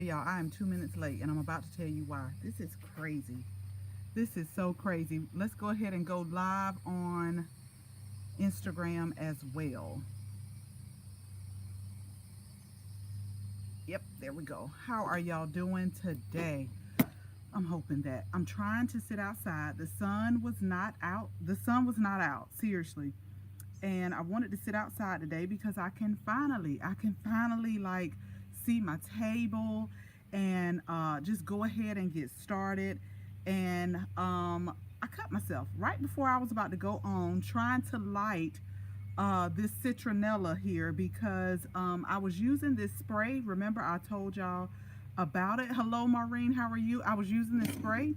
Y'all, I am 2 minutes late and I'm about to tell you why. This is crazy. This is so crazy. Let's go ahead and go live on Instagram as well. Yep, there we go. How are y'all doing today? I'm hoping that I'm trying to sit outside. The sun was not out. The sun was not out, seriously. And I wanted to sit outside today because I can finally like see my table and just go ahead and get started. And I cut myself right before I was about to go on trying to light this citronella here because I was using this spray. Remember, I told y'all about it. Hello, Maureen, how are you? I was using this spray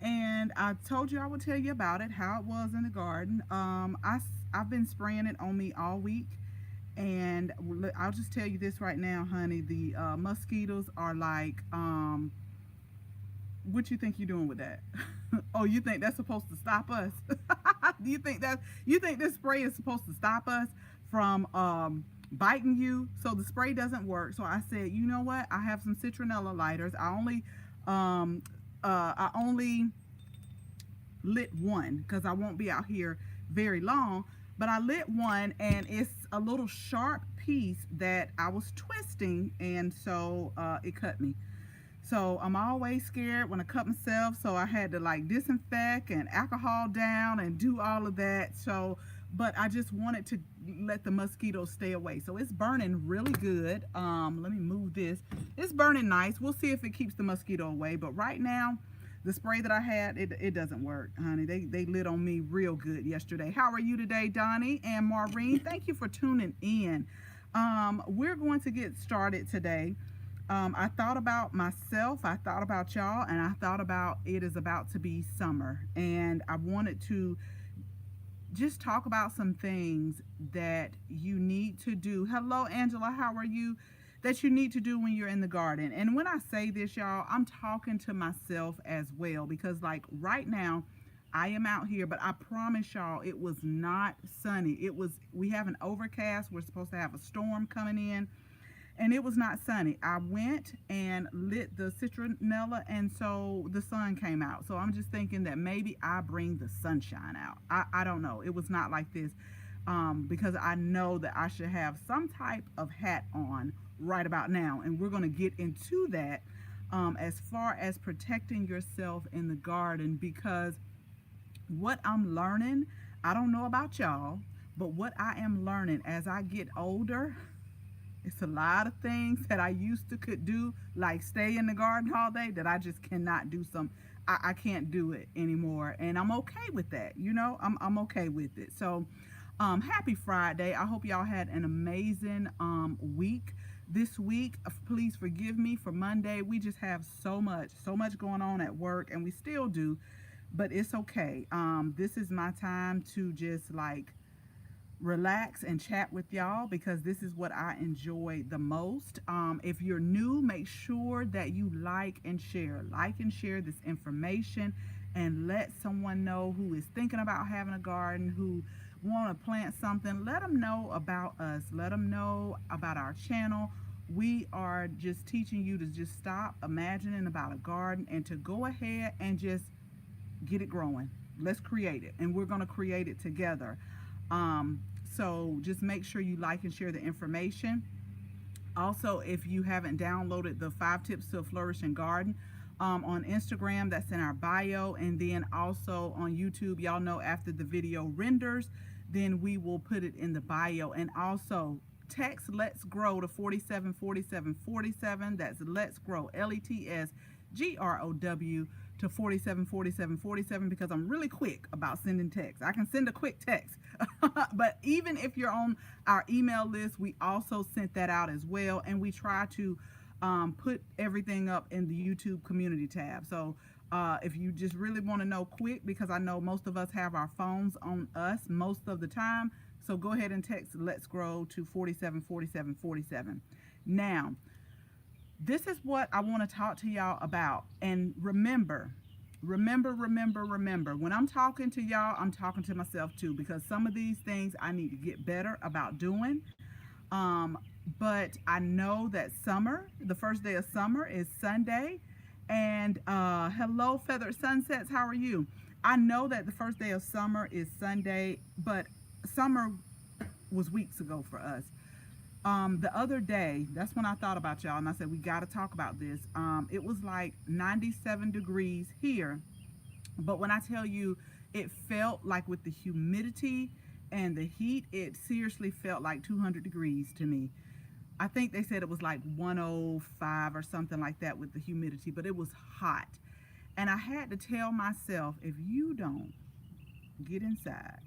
and I told you I would tell you about it, how it was in the garden. I've been spraying it on me all week, and I'll just tell you this right now, honey. The mosquitoes are like, what you think you're doing with that? Oh, you think that's supposed to stop us? Do you think this spray is supposed to stop us from biting you? So the spray doesn't work. So I said, you know what? I have some citronella lighters. Um, I only lit one because I won't be out here very long. But I lit one, and it's a little sharp piece that I was twisting, and so it cut me. So I'm always scared when I cut myself. So I had to like disinfect and alcohol down and do all of that. So, but I just wanted to let the mosquitoes stay away. So it's burning really good. Let me move this. It's burning nice. We'll see if it keeps the mosquito away. But right now, the spray that I had, it doesn't work, honey. They lit on me real good yesterday. How are you today, Donnie and Maureen? Thank you for tuning in. We're going to get started today. I thought about myself, I thought about y'all, and I thought about it is about to be summer. And I wanted to just talk about some things that you need to do. Hello, Angela, how are you? That you need to do when you're in the garden. And when I say this, y'all, I'm talking to myself as well because, like, right now, I am out here, but I promise y'all it was not sunny. We have an overcast. We're supposed to have a storm coming in, and it was not sunny. I went and lit the citronella, and so the sun came out. So I'm just thinking that maybe I bring the sunshine out. I don't know. It was not like this because I know that I should have some type of hat on right about now, and we're going to get into that as far as protecting yourself in the garden, because what I'm learning, I don't know about y'all, but what I am learning as I get older, it's a lot of things that I used to could do, like stay in the garden all day, that I just cannot do. I can't do it anymore, and I'm okay with that. I'm okay with it. So happy Friday. I hope y'all had an amazing week this week. Please forgive me for Monday. We just have so much going on at work, and we still do, but it's okay. This is my time to just like relax and chat with y'all because this is what I enjoy the most. If you're new, make sure that you like and share this information, and let someone know who is thinking about having a garden, who want to plant something. Let them know about us. Let them know about our channel. We are just teaching you to just stop imagining about a garden and to go ahead and just get it growing. Let's create it, and we're going to create it together. So just make sure you like and share the information. Also, if you haven't downloaded the 5 Tips to a Flourishing Garden on Instagram, that's in our bio. And then also on YouTube, y'all know after the video renders, then we will put it in the bio. And also text Let's Grow to 474747. That's Let's Grow, LETSGROW to 474747, because I'm really quick about sending text. I can send a quick text. But even if you're on our email list, we also sent that out as well. And we try to put everything up in the YouTube community tab. So if you just really want to know quick, because I know most of us have our phones on us most of the time, so go ahead and text Let's Grow to 474747. Now, this is what I want to talk to y'all about. And remember, when I'm talking to y'all, I'm talking to myself too, because some of these things I need to get better about doing. but I know that summer, the first day of summer is Sunday. And hello, Feathered Sunsets, how are you? I know that the first day of summer is Sunday, but summer was weeks ago for us. The other day, that's when I thought about y'all, and I said we got to talk about this. It was like 97 degrees here, but when I tell you, it felt like with the humidity and the heat, it seriously felt like 200 degrees to me. I think they said it was like 105 or something like that with the humidity, but it was hot. And I had to tell myself, if you don't get inside,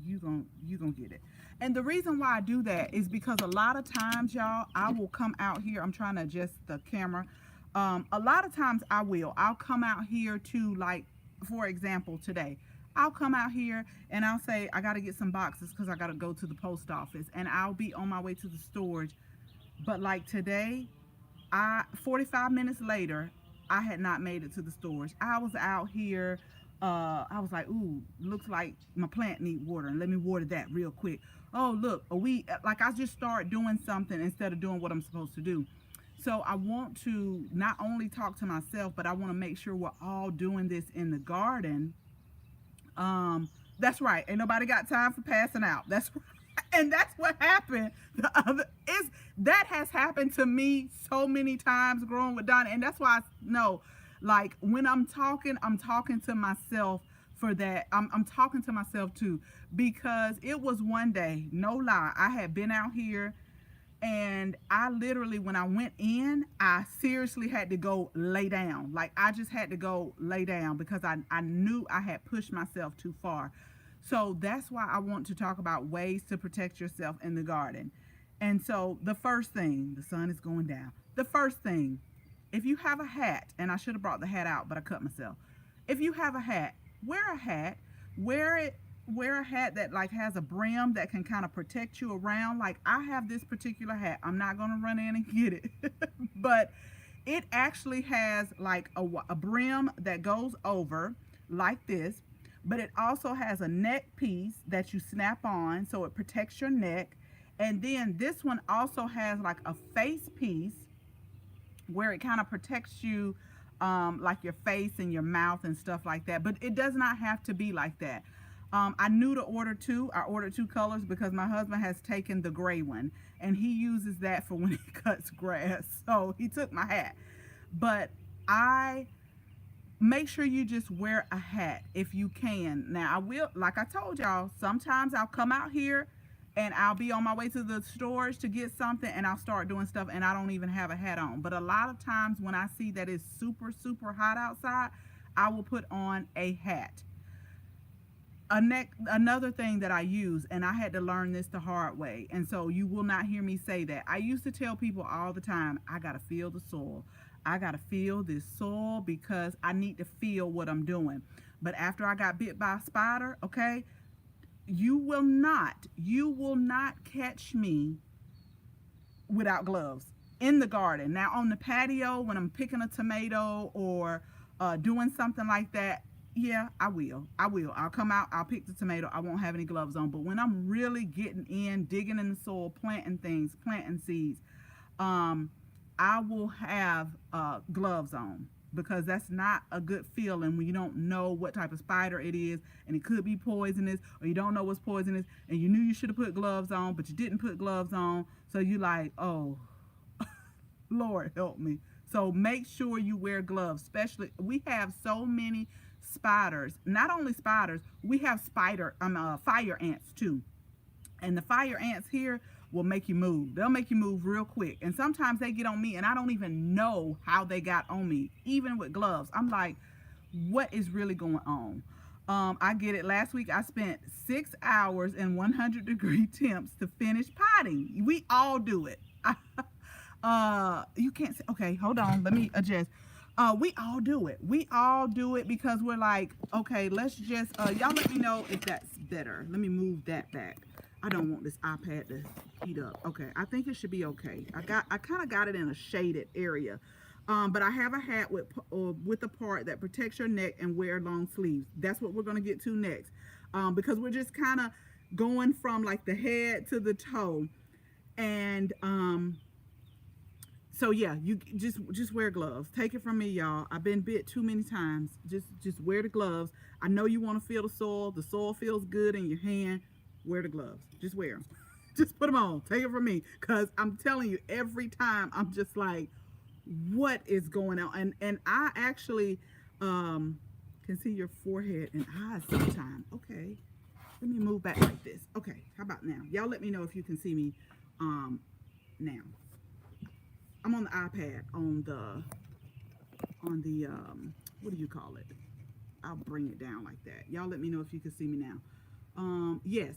you gonna get it. And the reason why I do that is because a lot of times, y'all, I will come out here. I'm trying to adjust the camera. A lot of times I'll come out here to, like, for example, today, I'll come out here and I'll say, I got to get some boxes because I got to go to the post office, and I'll be on my way to the storage. But like today, 45 minutes later, I had not made it to the storage. I was out here. I was like, ooh, looks like my plant need water, and let me water that real quick. Oh, look, I just start doing something instead of doing what I'm supposed to do. So I want to not only talk to myself, but I want to make sure we're all doing this in the garden. That's right. Ain't nobody got time for passing out. That's right. And that's what happened. That has happened to me so many times growing with Donna. And that's why I know, like, when I'm talking to myself for that. I'm talking to myself too, because it was one day, no lie, I had been out here, and I literally, when I went in, I seriously had to go lay down. Like, I just had to go lay down because I knew I had pushed myself too far. So that's why I want to talk about ways to protect yourself in the garden. And so the first thing, the sun is going down. The first thing, if you have a hat, and I should have brought the hat out, but I cut myself. If you have a hat, wear a hat, wear a hat that like has a brim that can kind of protect you around. Like, I have this particular hat. I'm not going to run in and get it, but it actually has like a brim that goes over like this, but it also has a neck piece that you snap on so it protects your neck. And then this one also has like a face piece where it kind of protects you, like your face and your mouth and stuff like that. But it does not have to be like that. I knew to order two. I ordered two colors because my husband has taken the gray one, and he uses that for when he cuts grass. So he took my hat. But I make sure you just wear a hat if you can. Now, I will, like I told y'all, sometimes I'll come out here and I'll be on my way to the storage to get something, and I'll start doing stuff and I don't even have a hat on. But a lot of times when I see that it's super, super hot outside, I will put on a hat. Another thing that I use, and I had to learn this the hard way, and so you will not hear me say that. I used to tell people all the time, I got to feel the soil. I got to feel this soil because I need to feel what I'm doing. But after I got bit by a spider, okay, you will not catch me without gloves in the garden. Now, on the patio, when I'm picking a tomato or doing something like that, yeah, I will. I'll come out, I'll pick the tomato. I won't have any gloves on. But when I'm really getting in, digging in the soil, planting things, planting seeds, I will have gloves on, because that's not a good feeling when you don't know what type of spider it is, and it could be poisonous, or you don't know what's poisonous, and you knew you should have put gloves on, but you didn't put gloves on. So you like, oh, Lord help me. So make sure you wear gloves. Especially, we have so many spiders. Not only spiders, we have fire ants too. And the fire ants here will make you move. They'll make you move real quick. And sometimes they get on me and I don't even know how they got on me, even with gloves. I'm like, what is really going on? I get it. Last week I spent 6 hours in 100-degree temps to finish potting. We all do it. You can't say, okay, hold on, let me adjust. We all do it. We all do it because we're like, okay, let's just, y'all let me know if that's better. Let me move that back. I don't want this iPad to heat up. Okay, I think it should be okay. I kind of got it in a shaded area. But I have a hat with a part that protects your neck and wear long sleeves. That's what we're going to get to next. Because we're just kind of going from like the head to the toe. And so yeah, you just wear gloves. Take it from me, y'all. I've been bit too many times. Just wear the gloves. I know you want to feel the soil. The soil feels good in your hand. Wear the gloves. Just wear them. Just put them on. Take it from me, cause I'm telling you, every time I'm just like, what is going on? And I actually can see your forehead and eyes sometimes. Okay, let me move back like this. Okay, how about now? Y'all let me know if you can see me now. I'm on the iPad on the what do you call it? I'll bring it down like that. Y'all let me know if you can see me now. Yes,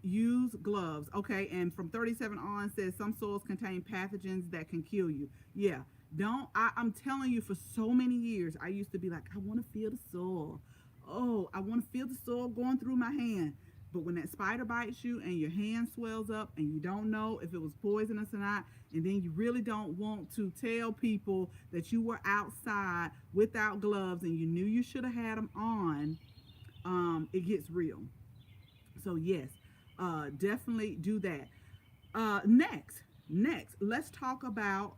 use gloves. Okay, and from 37 on says some soils contain pathogens that can kill you. Yeah, don't. I'm telling you, for so many years, I used to be like, I want to feel the soil. Oh, I want to feel the soil going through my hand. But when that spider bites you and your hand swells up and you don't know if it was poisonous or not, and then you really don't want to tell people that you were outside without gloves and you knew you should have had them on, it gets real. So yes, definitely do that. Next, let's talk about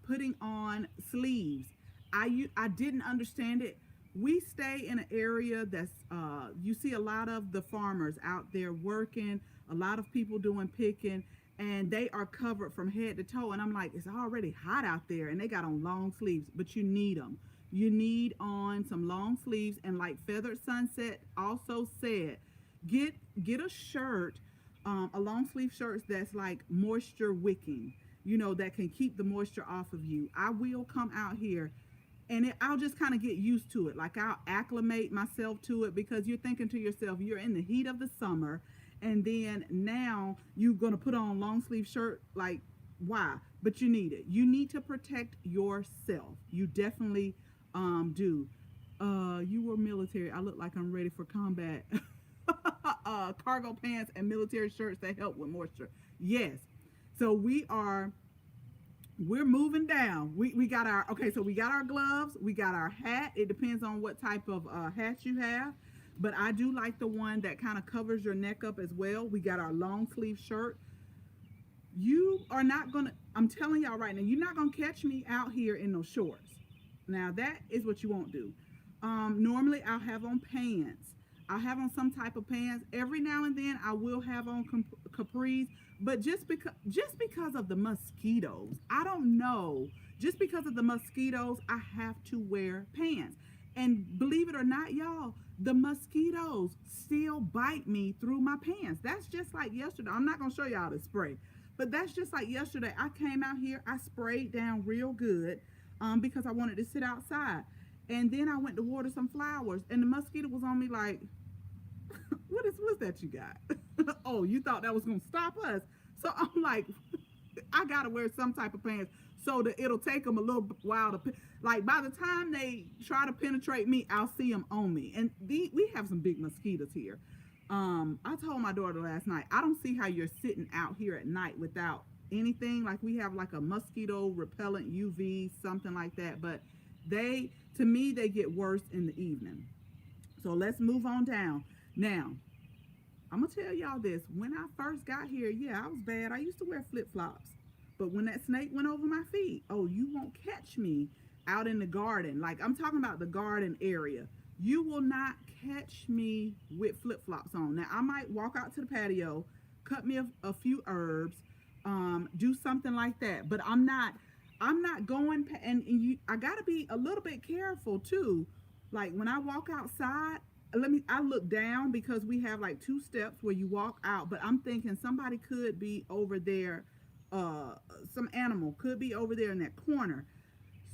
putting on sleeves. I didn't understand it. We stay in an area that's you see a lot of the farmers out there working, a lot of people doing picking, and they are covered from head to toe. And I'm like, it's already hot out there, and they got on long sleeves, but you need them. You need on some long sleeves, and like Feathered Sunset also said, get get a shirt, a long sleeve shirt that's like moisture wicking, that can keep the moisture off of you. I will come out here and I'll just kind of get used to it. Like I'll acclimate myself to it, because you're thinking to yourself, you're in the heat of the summer, and then now you're gonna put on long sleeve shirt. Like, why? But you need it. You need to protect yourself. You definitely do. You were military. I look like I'm ready for combat. Cargo pants and military shirts that help with moisture. Yes. So we're moving down. We got our, okay, so we got our gloves, we got our hat. It depends on what type of hat you have, but I do like the one that kind of covers your neck up as well. We got our long sleeve shirt. You are not gonna, I'm telling y'all right now, you're not gonna catch me out here in those shorts. Now that is what you won't do. Normally I'll have on pants. I'll have on some type of pants. Every now and then I will have on capris, but just because of the mosquitoes, I don't know. Just because of the mosquitoes, I have to wear pants. And believe it or not, y'all, the mosquitoes still bite me through my pants. That's just like yesterday. I'm not gonna show y'all the spray, but that's just like yesterday. I came out here, I sprayed down real good, because I wanted to sit outside. And then I went to water some flowers, and the mosquito was on me like, what's that you got? Oh, you thought that was gonna stop us? So I'm like, I gotta wear some type of pants so that it'll take them a little while to, like, by the time they try to penetrate me, I'll see them on me. And we have some big mosquitoes here. I told my daughter last night, I don't see how you're sitting out here at night without anything. Like, we have like a mosquito repellent UV, something like that, but to me, they get worse in the evening. So let's move on down. Now, I'm going to tell y'all this. When I first got here, yeah, I was bad. I used to wear flip-flops. But when that snake went over my feet, oh, you won't catch me out in the garden. Like, I'm talking about the garden area. You will not catch me with flip-flops on. Now, I might walk out to the patio, cut me a few herbs, do something like that. But I'm not going, I got to be a little bit careful too. Like, when I walk outside, I look down, because we have like two steps where you walk out, but I'm thinking somebody could be over there, some animal could be over there in that corner.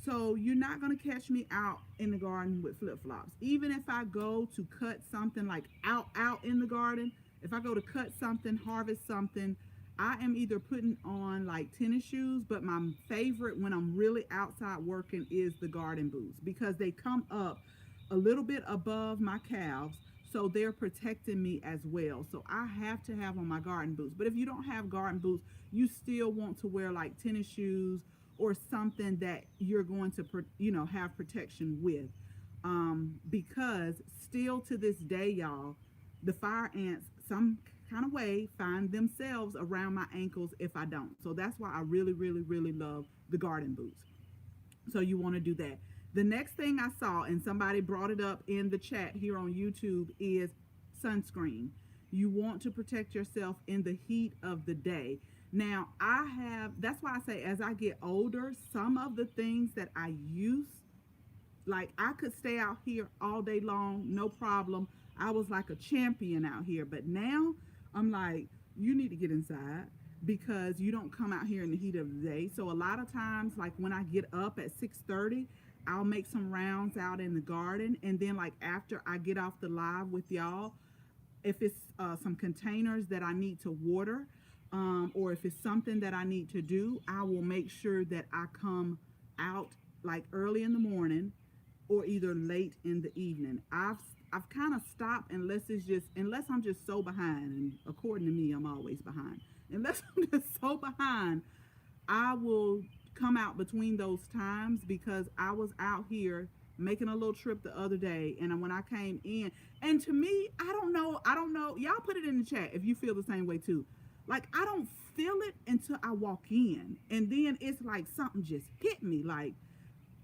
So you're not going to catch me out in the garden with flip-flops. Even if I go to cut something, like out in the garden, if I go to cut something, harvest something, I am either putting on like tennis shoes, but my favorite when I'm really outside working is the garden boots, because they come up a little bit above my calves, so they're protecting me as well. So I have to have on my garden boots. But if you don't have garden boots, you still want to wear like tennis shoes or something that you're going to have protection with, because still to this day, y'all, the fire ants, some kind of way find themselves around my ankles if I don't. So that's why I really, really, really love the garden boots. So you want to do that. The next thing I saw, and somebody brought it up in the chat here on YouTube, is sunscreen. You want to protect yourself in the heat of the day. Now, that's why I say as I get older, some of the things that I use, like I could stay out here all day long, no problem. I was like a champion out here. But now I'm like, you need to get inside because you don't come out here in the heat of the day. So a lot of times, like when I get up at 6:30, I'll make some rounds out in the garden. And then like after I get off the live with y'all, if it's some containers that I need to water, or if it's something that I need to do, I will make sure that I come out like early in the morning or either late in the evening. I've kind of stopped unless I'm just so behind, and according to me, I'm always behind. Unless I'm just so behind, I will come out between those times because I was out here making a little trip the other day, and when I came in, and to me, I don't know, y'all put it in the chat if you feel the same way too. Like I don't feel it until I walk in, and then it's like something just hit me. Like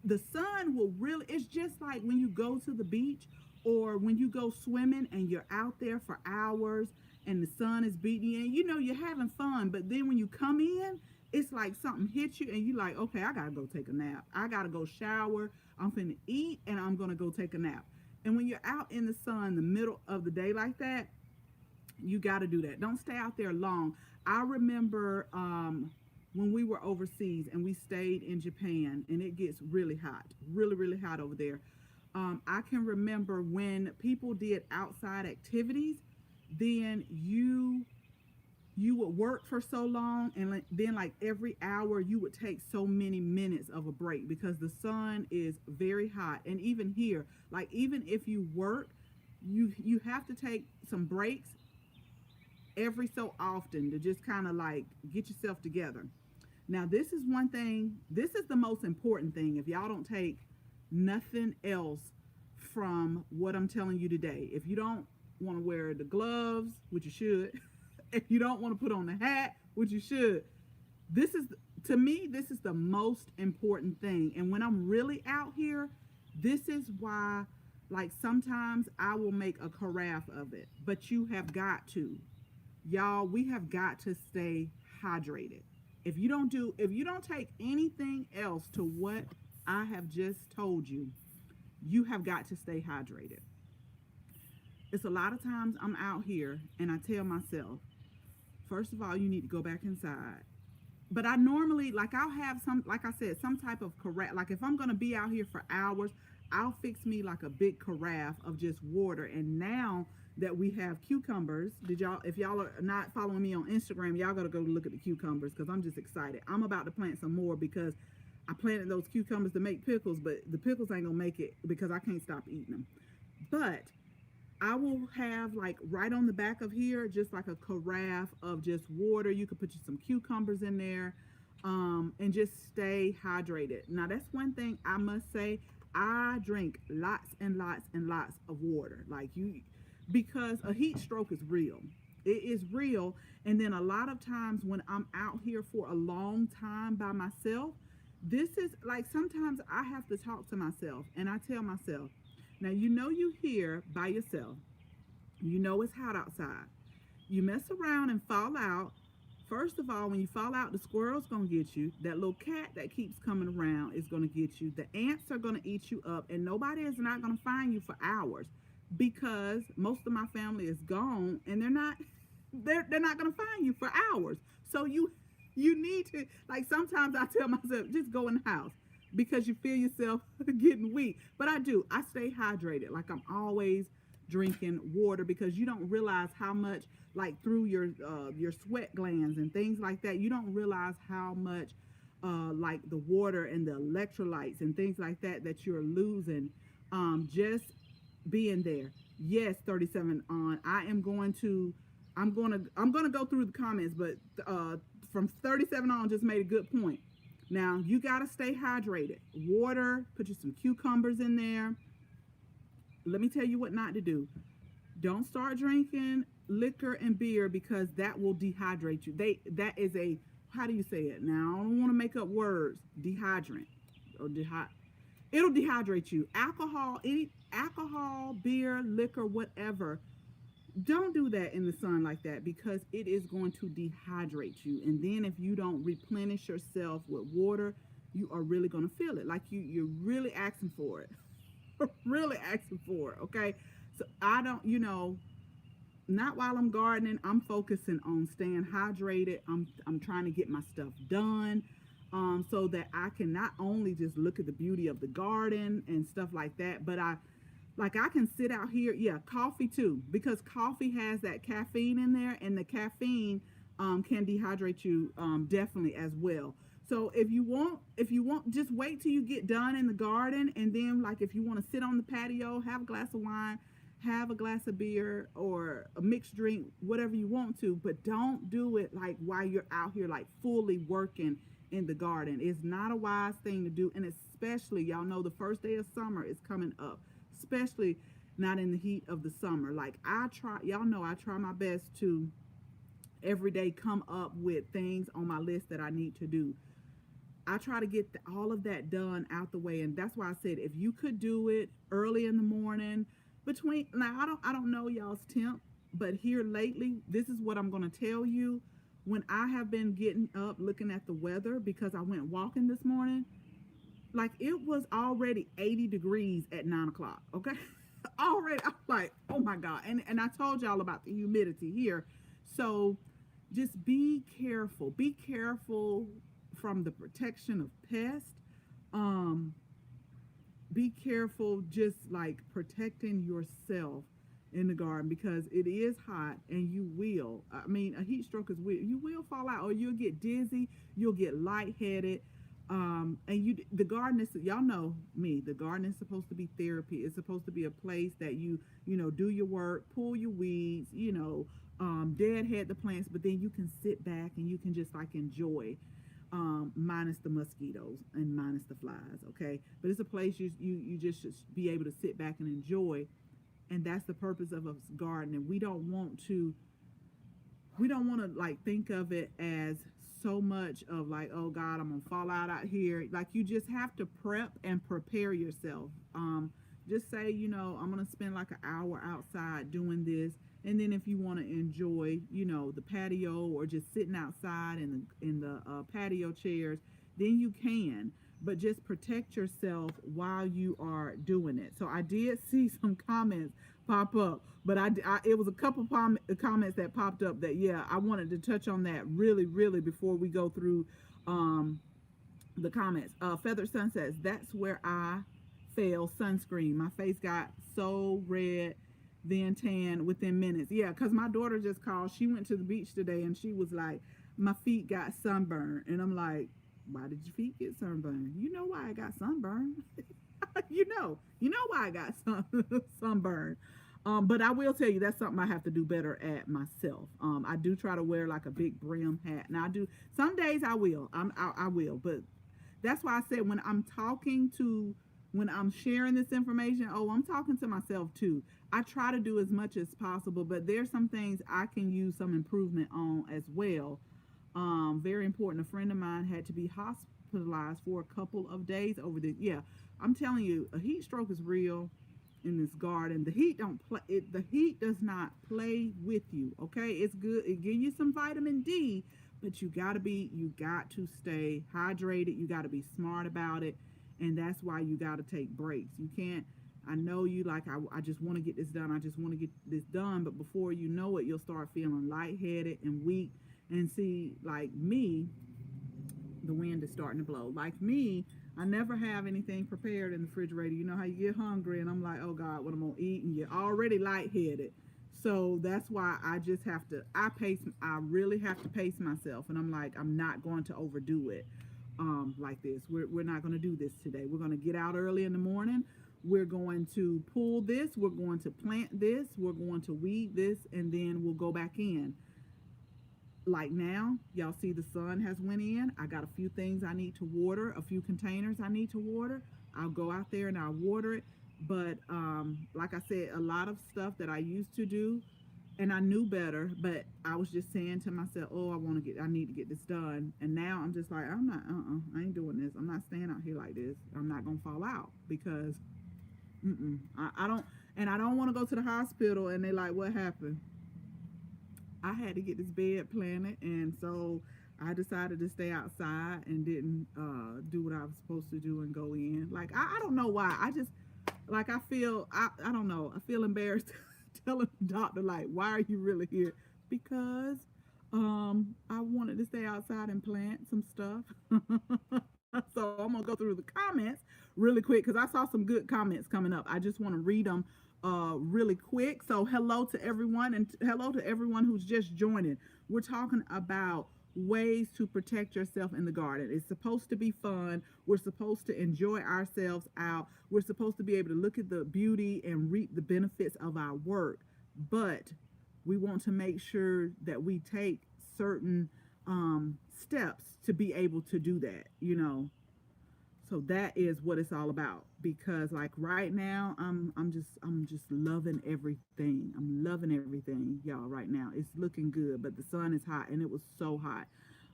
the sun will really, it's just like when you go to the beach or when you go swimming and you're out there for hours and the sun is beating you, and you're having fun, but then when you come in, it's like something hits you and you're like, okay, I gotta go take a nap, I gotta go shower, I'm finna eat, and I'm gonna go take a nap. And when you're out in the sun the middle of the day like that, you got to do that. Don't stay out there long. I remember when we were overseas and we stayed in Japan, and it gets really hot, really, really hot over there. I can remember when people did outside activities, then you would work for so long, and then like every hour you would take so many minutes of a break because the sun is very hot. And even here, like even if you work, you have to take some breaks every so often to just kind of like get yourself together. Now, this is one thing, this is the most important thing. If y'all don't take nothing else from what I'm telling you today, if you don't want to wear the gloves, which you should, if you don't want to put on the hat, which you should, to me, this is the most important thing. And when I'm really out here, this is why, like sometimes I will make a carafe of it, but you have got to. Y'all, we have got to stay hydrated. If you don't take anything else to what I have just told you, you have got to stay hydrated. It's a lot of times I'm out here and I tell myself, first of all, you need to go back inside. But I normally, like I'll have some, like I said, some type of carafe. Like if I'm going to be out here for hours, I'll fix me like a big carafe of just water. And now that we have cucumbers, if y'all are not following me on Instagram, y'all gotta go look at the cucumbers because I'm just excited. I'm about to plant some more because I planted those cucumbers to make pickles, but the pickles ain't gonna make it because I can't stop eating them. But I will have like right on the back of here, just like a carafe of just water. You could put some cucumbers in there, and just stay hydrated. Now that's one thing I must say. I drink lots and lots and lots of water. Because a heat stroke is real. It is real. And then a lot of times when I'm out here for a long time by myself, this is like sometimes I have to talk to myself and I tell myself, now you here by yourself. It's hot outside. You mess around and fall out. First of all, when you fall out, the squirrel's gonna get you. That little cat that keeps coming around is gonna get you. The ants are gonna eat you up, and nobody is not gonna find you for hours. Because most of my family is gone and they're not going to find you for hours. So you need to, like sometimes I tell myself, just go in the house because you feel yourself getting weak. But I stay hydrated. Like I'm always drinking water because you don't realize how much, like through your sweat glands and things like that, you don't realize how much like the water and the electrolytes and things like that you're losing just being there. Yes, 37 on. I'm going to go through the comments, but from 37 on just made a good point. Now you got to stay hydrated. Water, put you some cucumbers in there. Let me tell you what not to do. Don't start drinking liquor and beer because that will dehydrate you. That is a, how do you say it? Now I don't want to make up words. Dehydrant or it'll dehydrate you. Alcohol, any alcohol, beer, liquor, whatever. Don't do that in the sun like that because it is going to dehydrate you. And then if you don't replenish yourself with water, you are really going to feel it. Like you're really asking for it. Really asking for it. Okay. So I don't, not while I'm gardening. I'm focusing on staying hydrated. I'm trying to get my stuff done, so that I can not only just look at the beauty of the garden and stuff like that, but I can sit out here. Yeah, coffee too, because coffee has that caffeine in there, and the caffeine can dehydrate you definitely as well. So if you want, just wait till you get done in the garden, and then like if you want to sit on the patio, have a glass of wine, have a glass of beer or a mixed drink, whatever you want to, but don't do it like while you're out here like fully working in the garden. It's not a wise thing to do, and especially y'all know the first day of summer is coming up, especially not in the heat of the summer. Like y'all know I try my best to every day come up with things on my list that I need to do. I try to get all of that done out the way, and that's why I said if you could do it early in the morning, between now I don't know y'all's temp, but here lately, this is what I'm going to tell you. When I have been getting up looking at the weather because I went walking this morning, like it was already 80 degrees at 9 o'clock. Okay. Already I'm like, oh my God. And I told y'all about the humidity here. So just be careful. Be careful from the protection of pests. Be careful just like protecting yourself in the garden because it is hot, and a heat stroke is weird. You will fall out, or you'll get dizzy, you'll get lightheaded. The garden is, y'all know me, the garden is supposed to be therapy. It's supposed to be a place that you do your work, pull your weeds, deadhead the plants, but then you can sit back and you can just like enjoy, minus the mosquitoes and minus the flies. Okay. But it's a place you just should be able to sit back and enjoy. And that's the purpose of a garden. And we don't want to like think of it as so much of like, oh God, I'm gonna fall out here. Like you just have to prep and prepare yourself. Just say, I'm gonna spend like an hour outside doing this. And then if you want to enjoy, the patio or just sitting outside in the patio chairs, then you can. But just protect yourself while you are doing it. So I did see some comments pop up, but it was a couple comments that popped up that, yeah, I wanted to touch on that really, really before we go through the comments. Feathered Sun says, that's where I fell sunscreen. My face got so red, then tan within minutes. Yeah, because my daughter just called. She went to the beach today and she was like, my feet got sunburned. And I'm like, why did your feet get sunburned? You know why I got sunburned. you know why I got sunburned. But I will tell you that's something I have to do better at myself. I do try to wear like a big brim hat. Now I do some days I will. I will, but that's why I said when I'm sharing this information, I'm talking to myself too. I try to do as much as possible, but there's some things I can use some improvement on as well. Very important. A friend of mine had to be hospitalized for a couple of days over this. Yeah, I'm telling you, a heat stroke is real in this garden. The heat the heat does not play with you. Okay, it's good. It gives you some vitamin D, but you got to stay hydrated. You got to be smart about it. And that's why you got to take breaks. You can't, I know you like, I just want to get this done. I just want to get this done. But before you know it, you'll start feeling lightheaded and weak. And see, like me, the wind is starting to blow. Like me, I never have anything prepared in the refrigerator. You know how you get hungry and I'm like, oh God, what I'm going to eat? And you're already lightheaded. So that's why I just have to, I really have to pace myself. And I'm like, I'm not going to overdo it. Like this. We're not going to do this today. We're going to get out early in the morning. We're going to pull this. We're going to plant this. We're going to weed this, and then we'll go back in. Like now, y'all see the sun has went in. I got a few things I need to water, a few containers I need to water. I'll go out there and I'll water it. But like I said, a lot of stuff that I used to do and I knew better, but I was just saying to myself, "Oh, I need to get this done." And now I'm just like, I'm not, I ain't doing this. I'm not staying out here like this. I'm not gonna fall out because, I don't, and I don't want to go to the hospital and they like, what happened? I had to get this bed planted, and so I decided to stay outside and didn't do what I was supposed to do and go in. Like I don't know why. I just like I don't know. I feel embarrassed telling the doctor like, why are you really here? Because I wanted to stay outside and plant some stuff. So I'm gonna go through the comments really quick because I saw some good comments coming up. I just want to read them really quick. So hello to everyone, and hello to everyone who's just joining. We're talking about ways to protect yourself in the garden. It's supposed to be fun. We're supposed to enjoy ourselves out. We're supposed to be able to look at the beauty and reap the benefits of our work. But we want to make sure that we take certain steps to be able to do that, you know. So that is what it's all about. Because like right now, I'm just loving everything. I'm loving everything, y'all. Right now, it's looking good, but the sun is hot, and it was so hot.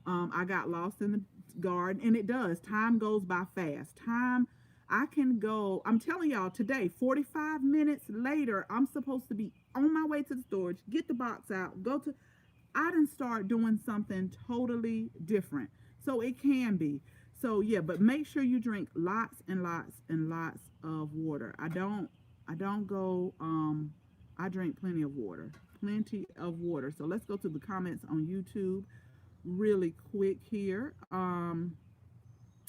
I got lost in the garden, and it does. Time goes by fast. Time, I can go. I'm telling y'all today, 45 minutes later, I'm supposed to be on my way to the storage, get the box out, go to. I didn't start doing something totally different. So it can be. So yeah, but make sure you drink lots and lots and lots of water. I don't go I drink plenty of water. Plenty of water. So let's go to the comments on YouTube really quick here.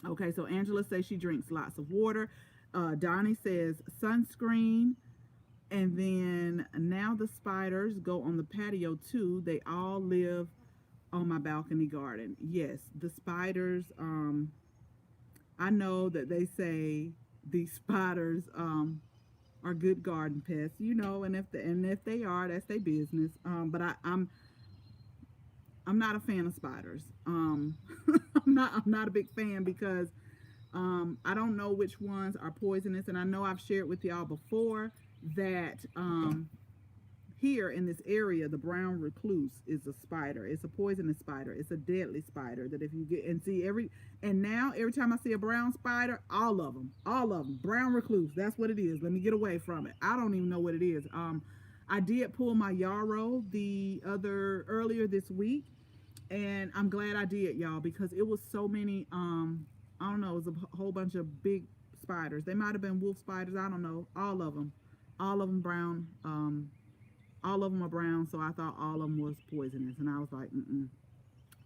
Okay, so Angela says she drinks lots of water. Donnie says sunscreen. And then now the spiders go on the patio too. They all live on my balcony garden. Yes, the spiders, I know that they say these spiders are good garden pests, you know, and if they are, that's their business. But I'm not a fan of spiders. I'm not a big fan because I don't know which ones are poisonous, and I know I've shared with y'all before that here in this area, the brown recluse is a spider. It's a poisonous spider. It's a deadly spider that if you get and see every time I see a brown spider, all of them, brown recluse. That's what it is. Let me get away from it. I don't even know what it is. I did pull my yarrow earlier this week, and I'm glad I did, y'all, because it was so many. I don't know. It was a whole bunch of big spiders. They might have been wolf spiders. I don't know. All of them brown. All of them are brown, so I thought all of them was poisonous, and I was like,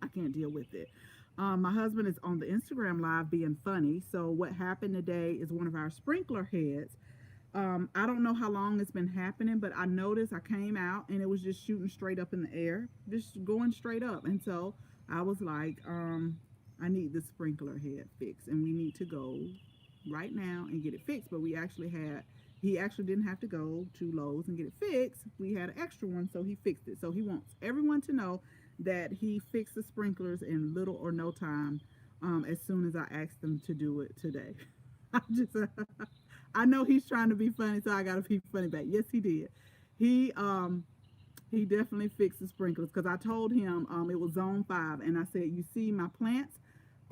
I can't deal with it. My husband is on the Instagram live being funny. So what happened today is one of our sprinkler heads. I don't know how long it's been happening, but I noticed I came out and it was just shooting straight up in the air, just going straight up. And so I was like, I need the sprinkler head fixed, and we need to go right now and get it fixed. But he actually didn't have to go to Lowe's and get it fixed. We had an extra one, so he fixed it. So he wants everyone to know that he fixed the sprinklers in little or no time, as soon as I asked him to do it today. I just, I know he's trying to be funny, so I gotta be funny back. Yes, he did. He he definitely fixed the sprinklers because I told him it was zone 5, and I said, you see my plants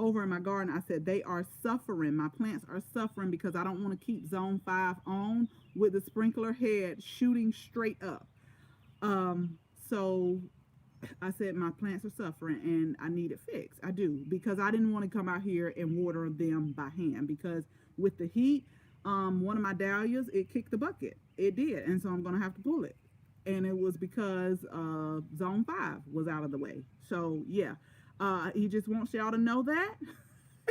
over in my garden, I said they are suffering. My plants are suffering because I don't want to keep zone 5 on with the sprinkler head shooting straight up. So I said my plants are suffering and I need it fixed. I do, because I didn't want to come out here and water them by hand, because with the heat, one of my dahlias, it kicked the bucket. It did, and so I'm gonna have to pull it. And it was because zone 5 was out of the way. So yeah. He just wants y'all to know that.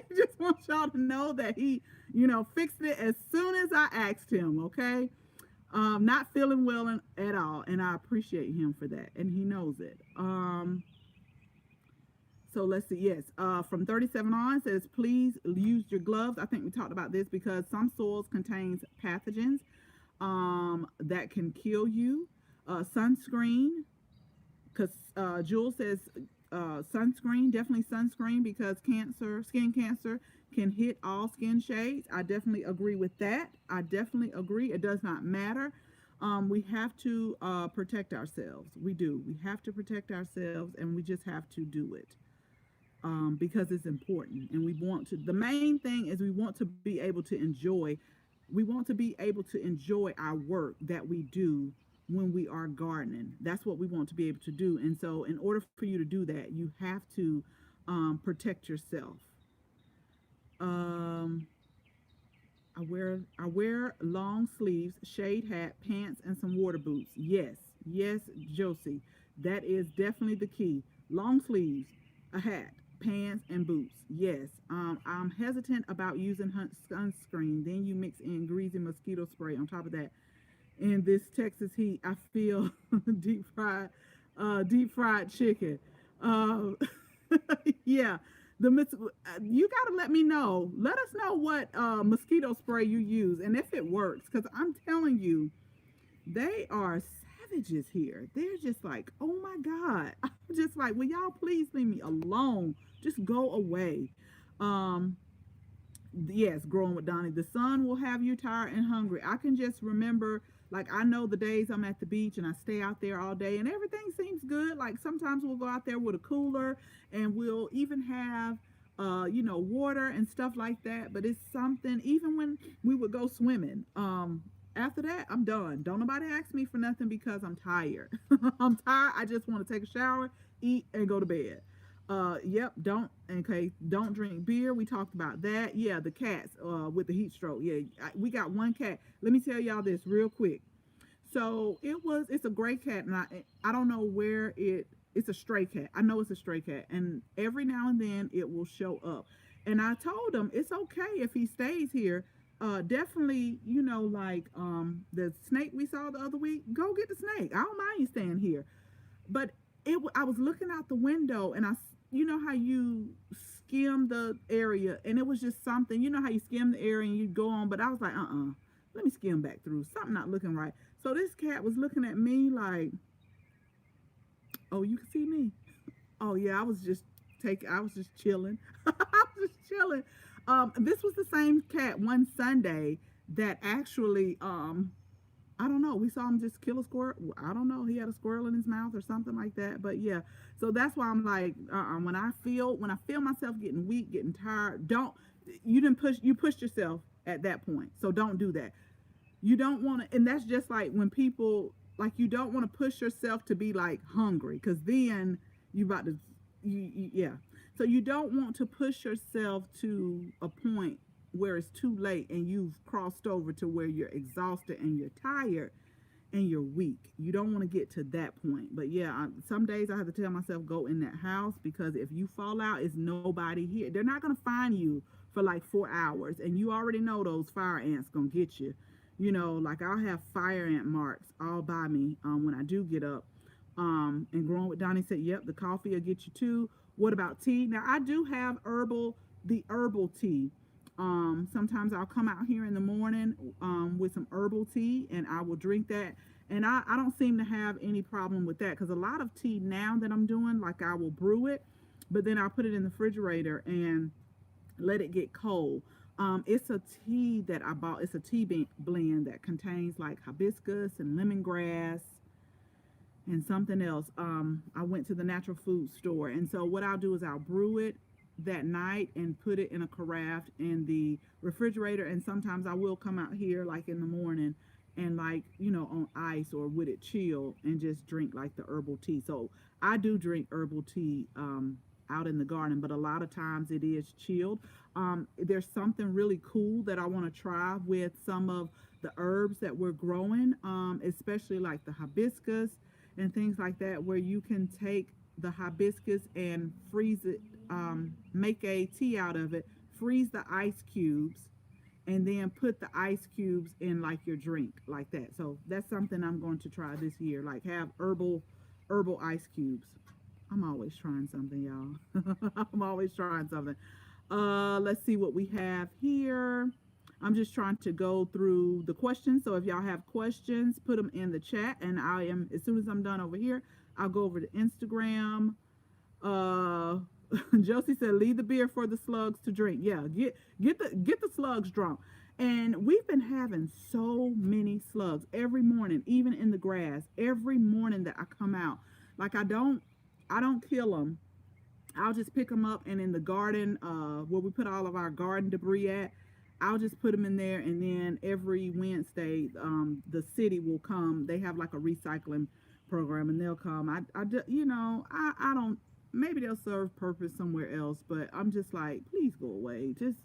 He just wants y'all to know that he, fixed it as soon as I asked him, okay? Not feeling well at all, and I appreciate him for that, and he knows it. So let's see, yes. From 37 on says, please use your gloves. I think we talked about this because some soils contains pathogens that can kill you. Sunscreen, because Jules says sunscreen, definitely sunscreen, because skin cancer can hit all skin shades. I definitely agree with that. I definitely agree. It does not matter. We have to protect ourselves. We do. We have to protect ourselves, and we just have to do it because it's important. And we want to. The main thing is we want to be able to enjoy. We want to be able to enjoy our work that we do when we are gardening. That's what we want to be able to do. And so, in order for you to do that, you have to protect yourself. Um, I wear long sleeves, shade hat, pants, and some water boots. Yes, yes, Josie, that is definitely the key. Long sleeves, a hat, pants, and boots. Yes. I'm hesitant about using sunscreen. Then you mix in greasy mosquito spray on top of that. In this Texas heat, I feel deep fried chicken. Uh, yeah, you got to let me know. Let us know what mosquito spray you use and if it works. Because I'm telling you, they are savages here. They're just like, oh my God. I'm just like, will y'all please leave me alone? Just go away. Um, yes, growing with Donnie. The sun will have you tired and hungry. I can just remember, like, I know the days I'm at the beach and I stay out there all day and everything seems good. Like, sometimes we'll go out there with a cooler and we'll even have, water and stuff like that. But it's something, even when we would go swimming, after that, I'm done. Don't nobody ask me for nothing because I'm tired. I'm tired. I just want to take a shower, eat, and go to bed. Yep, don't drink beer. We talked about that. Yeah, the cats with the heat stroke. Yeah, we got one cat. Let me tell y'all this real quick. So it's a gray cat, and I don't know where it's a stray cat. I know it's a stray cat, and every now and then it will show up. And I told him it's okay if he stays here. Definitely, like the snake we saw the other week. Go get the snake. I don't mind you staying here. But I was looking out the window, and you know how you skim the area, and it was just something. You know how you skim the area and you go on, but I was like, let me skim back through. Something not looking right. So this cat was looking at me like, oh, you can see me. Oh yeah, I was just chilling. I was just chilling. This was the same cat one Sunday that actually I don't know. We saw him just kill a squirrel. I don't know. He had a squirrel in his mouth or something like that. But yeah, so that's why I'm like, when I feel myself getting weak, getting tired, don't you pushed yourself at that point. So don't do that. You don't want to, and that's just like when people like you don't want to push yourself to be like hungry, because then you about to, yeah. So you don't want to push yourself to a point where it's too late and you've crossed over to where you're exhausted and you're tired and you're weak. You don't want to get to that point. But yeah, some days I have to tell myself go in that house, because if you fall out, it's nobody here. They're not going to find you for like 4 hours, and you already know those fire ants going to get you. Like I'll have fire ant marks all by me when I do get up. And Growing with Donnie said, yep, the coffee will get you too. What about tea? Now I do have the herbal tea. Sometimes I'll come out here in the morning with some herbal tea, and I will drink that. And I don't seem to have any problem with that, because a lot of tea now that I'm doing, like I will brew it, but then I'll put it in the refrigerator and let it get cold. It's a tea that I bought. It's a tea blend that contains like hibiscus and lemongrass and something else. I went to the natural food store, and so what I'll do is I'll brew it that night and put it in a carafe in the refrigerator. And sometimes I will come out here like in the morning and like on ice or with it chill and just drink like the herbal tea. So I do drink herbal tea out in the garden, but a lot of times it is chilled. There's something really cool that I want to try with some of the herbs that we're growing, especially like the hibiscus and things like that, where you can take the hibiscus and freeze it, make a tea out of it, freeze the ice cubes, and then put the ice cubes in like your drink like that. So that's something I'm going to try this year, like have herbal ice cubes. I'm always trying something, y'all. I'm always trying something. Let's see what we have here. I'm just trying to go through the questions. So if y'all have questions, put them in the chat, and as soon as I'm done over here, I'll go over to Instagram. Josie said, leave the beer for the slugs to drink. Yeah, get the slugs drunk. And we've been having so many slugs every morning, even in the grass. Every morning that I come out, like I don't kill them. I'll just pick them up, and in the garden, where we put all of our garden debris at, I'll just put them in there. And then every Wednesday, the city will come. They have like a recycling program, and they'll come. I don't. Maybe they'll serve purpose somewhere else, but I'm just like, please go away. Just,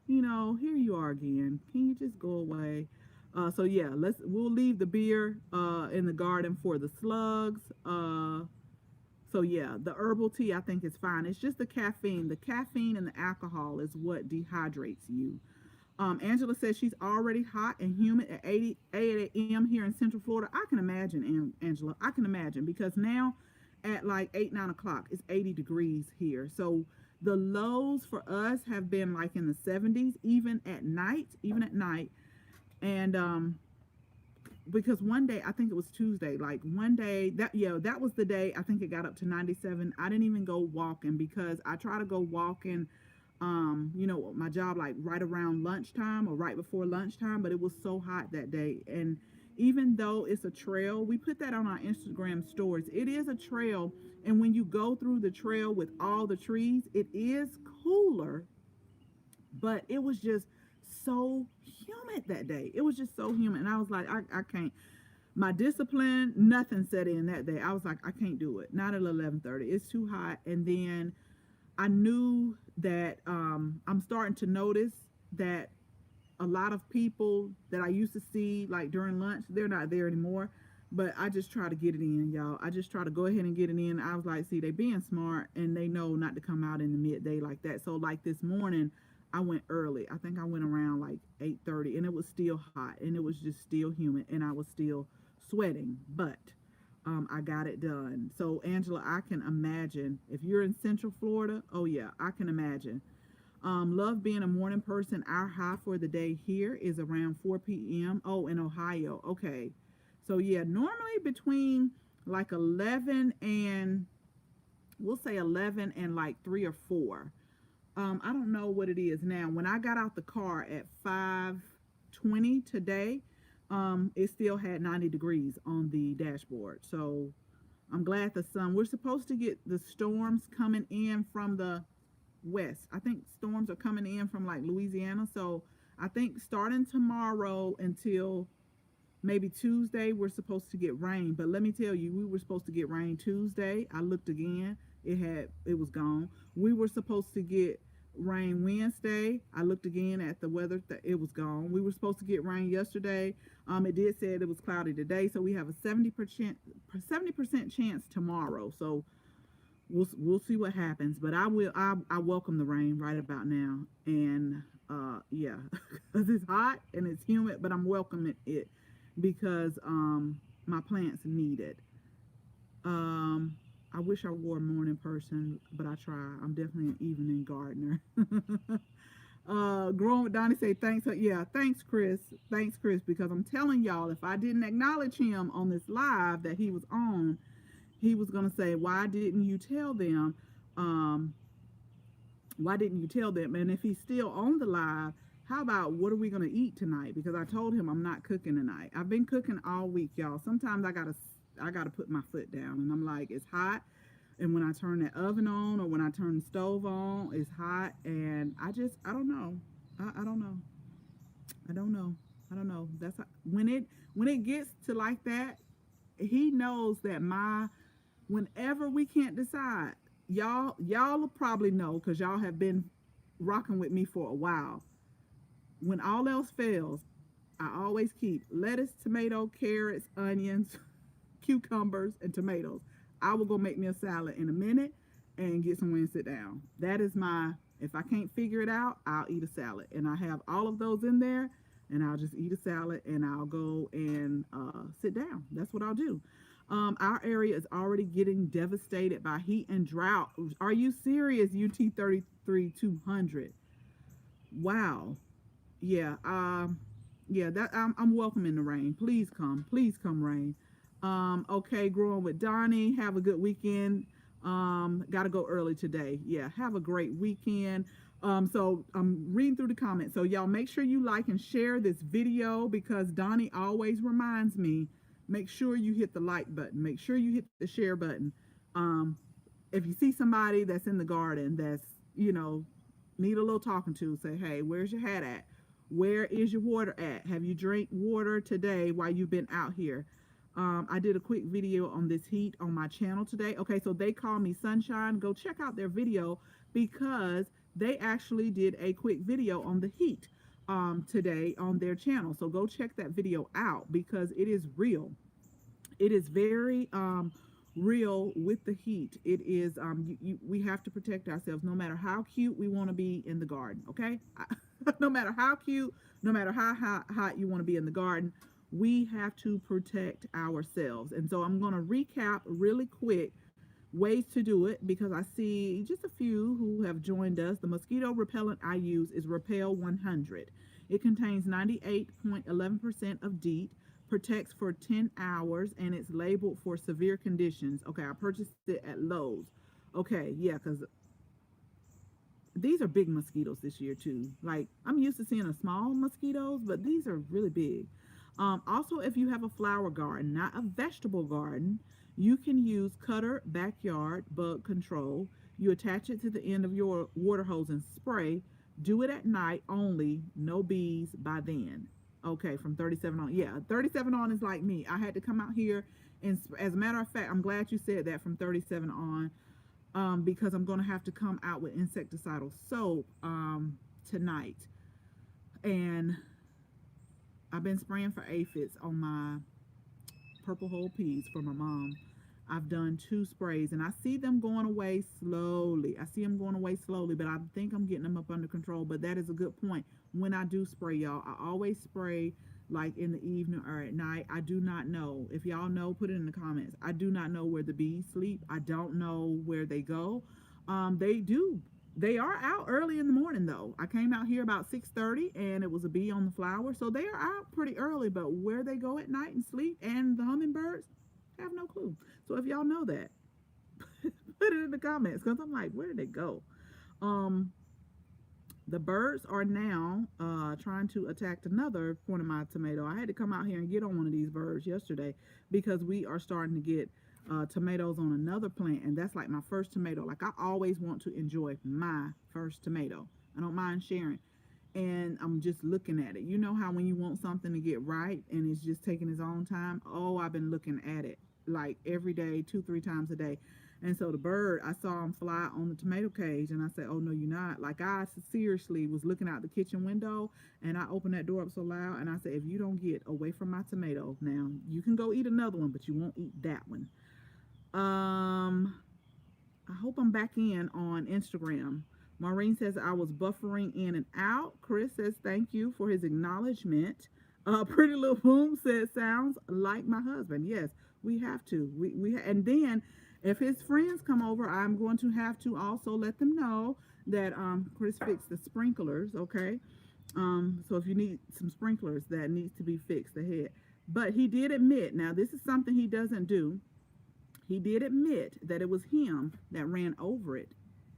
here you are again. Can you just go away? So yeah, we'll leave the beer in the garden for the slugs. So yeah, the herbal tea I think is fine. It's just the caffeine. The caffeine and the alcohol is what dehydrates you. Angela says she's already hot and humid at 8 a.m. here in Central Florida. I can imagine, Angela. I can imagine because now at like 8, 9 o'clock, it's 80 degrees here. So the lows for us have been like in the 70s, even at night, And because one day, I think it was Tuesday, like one day that was the day I think it got up to 97. I didn't even go walking because I try to go walking, my job like right around lunchtime or right before lunchtime, but it was so hot that day. And even though it's a trail, we put that on our Instagram stories. It is a trail, and when you go through the trail with all the trees, it is cooler, but it was just so humid that day. It was just so humid. And I was like, I can't. My discipline, nothing set in that day. I was like, I can't do it. Not at 11:30. It's too hot. And then I knew that I'm starting to notice that a lot of people that I used to see like during lunch, they're not there anymore. But I just try to get it in, y'all. I just try to go ahead and get it in. I was like, see, they being smart and they know not to come out in the midday like that. So like this morning, I went early. I think I went around like 8:30, and it was still hot, and it was just still humid, and I was still sweating. But I got it done. So Angela, I can imagine if you're in Central Florida. Oh yeah, I can imagine. Love being a morning person. Our high for the day here is around 4 p.m. Oh, in Ohio. Okay. So yeah, normally between like 11 and we'll say 11 and like 3 or 4. I don't know what it is now. When I got out the car at 5:20 today, it still had 90 degrees on the dashboard. So I'm glad the sun. We're supposed to get the storms coming in from the west. I think storms are coming in from like Louisiana. So I think starting tomorrow until maybe Tuesday, we're supposed to get rain. But let me tell you, we were supposed to get rain Tuesday. I looked again. It was gone. We were supposed to get rain Wednesday. I looked again at the weather. It was gone. We were supposed to get rain yesterday. It did say it was cloudy today. So we have a 70% chance tomorrow. So we'll see what happens. But I welcome the rain right about now. And yeah, because it's hot and it's humid, but I'm welcoming it because my plants need it. I wish I were a morning person, but I try. I'm definitely an evening gardener. Growing with Donnie say thanks. Yeah, thanks, Chris. Thanks, Chris, because I'm telling y'all, if I didn't acknowledge him on this live that he was on, he was gonna say, "Why didn't you tell them? Um, why didn't you tell them?" And if he's still on the live, how about what are we gonna eat tonight? Because I told him I'm not cooking tonight. I've been cooking all week, y'all. Sometimes I gotta put my foot down, and I'm like, it's hot, and when I turn the oven on or when I turn the stove on, it's hot, and I don't know. I don't know. I don't know. I don't know. That's how, when it gets to like that, he knows that whenever we can't decide, y'all will probably know because y'all have been rocking with me for a while. When all else fails, I always keep lettuce, tomato, carrots, onions, cucumbers, and tomatoes. I will go make me a salad in a minute and get somewhere and sit down. That is if I can't figure it out, I'll eat a salad. And I have all of those in there, and I'll just eat a salad and I'll go and sit down. That's what I'll do. Our area is already getting devastated by heat and drought. Are you serious? UT 33-200. Wow. Yeah. Yeah. That I'm welcoming the rain. Please come. Please come, rain. Okay. Growing with Donnie. Have a good weekend. Got to go early today. Yeah. Have a great weekend. So I'm reading through the comments. So y'all make sure you like and share this video because Donnie always reminds me, make sure you hit the like button. Make sure you hit the share button. Um, if you see somebody that's in the garden that's, you know, need a little talking to, say, hey, where's your hat at? Where is your water at? Have you drank water today while you've been out here? I did a quick video on this heat on my channel today. Okay, so they call me Sunshine. Go check out their video because they actually did a quick video on the heat today on their channel. So go check that video out because it is real. It is very real with the heat. It is we have to protect ourselves no matter how cute we want to be in the garden. Okay, no matter how cute, no matter how hot you want to be in the garden, we have to protect ourselves. And so I'm going to recap really quick ways to do it because I see just a few who have joined us. The mosquito repellent I use is Repel 100. It contains 98.11% of DEET, protects for 10 hours, and it's labeled for severe conditions. Okay, I purchased it at Lowe's. Okay, yeah, because these are big mosquitoes this year too. Like I'm used to seeing a small mosquitoes, but these are really big. Also, if you have a flower garden, not a vegetable garden, you can use Cutter Backyard Bug Control. You attach it to the end of your water hose and spray. Do it at night only. No bees by then. Okay, from 37 on. Yeah, 37 on is like me. I had to come out here, and as a matter of fact, I'm glad you said that from 37 on, because I'm going to have to come out with insecticidal soap tonight. And I've been spraying for aphids on my purple whole peas for my mom. I've done 2 sprays and I see them going away slowly. I see them going away slowly, but I think I'm getting them up under control. But that is a good point. When I do spray, y'all, I always spray like in the evening or at night. I do not know. If y'all know, put it in the comments. I do not know where the bees sleep. I don't know where they go. They are out early in the morning though. I came out here about 6:30 and it was a bee on the flower. So they are out pretty early, but where they go at night and sleep and the hummingbirds, I have no clue. So if y'all know that, put it in the comments because I'm like, where did they go? The birds are now trying to attack another point of my tomato. I had to come out here and get on one of these birds yesterday because we are starting to get tomatoes on another plant, and that's like my first tomato. Like I always want to enjoy my first tomato. I don't mind sharing. And I'm just looking at it. You know how when you want something to get right and it's just taking its own time? Oh, I've been looking at it like every day, 2-3 times a day. And so the bird, I saw him fly on the tomato cage and I said, oh no, you're not. Like I seriously was looking out the kitchen window and I opened that door up so loud and I said, if you don't get away from my tomato now, you can go eat another one, but you won't eat that one. I hope I'm back in on Instagram. Maureen says I was buffering in and out. Chris says thank you for his acknowledgement. Pretty Little Boom says sounds like my husband. Yes, we have to. And then if his friends come over, I'm going to have to also let them know that Chris fixed the sprinklers. Okay, so if you need some sprinklers that needs to be fixed ahead. But he did admit. Now this is something he doesn't do. He did admit that it was him that ran over it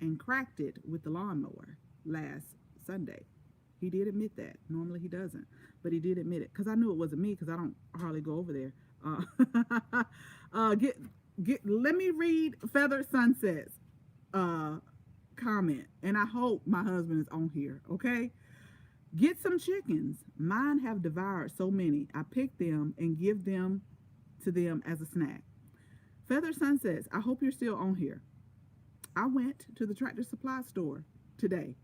and cracked it with the lawnmower last Sunday. He did admit that. Normally he doesn't, but he did admit it because I knew it wasn't me because I don't hardly go over there. Let me read Feathered Sunset's comment, and I hope my husband is on here. Okay, get some chickens. Mine have devoured so many. I pick them and give them to them as a snack. Feathered Sunsets, I hope you're still on here. I went to the Tractor Supply store today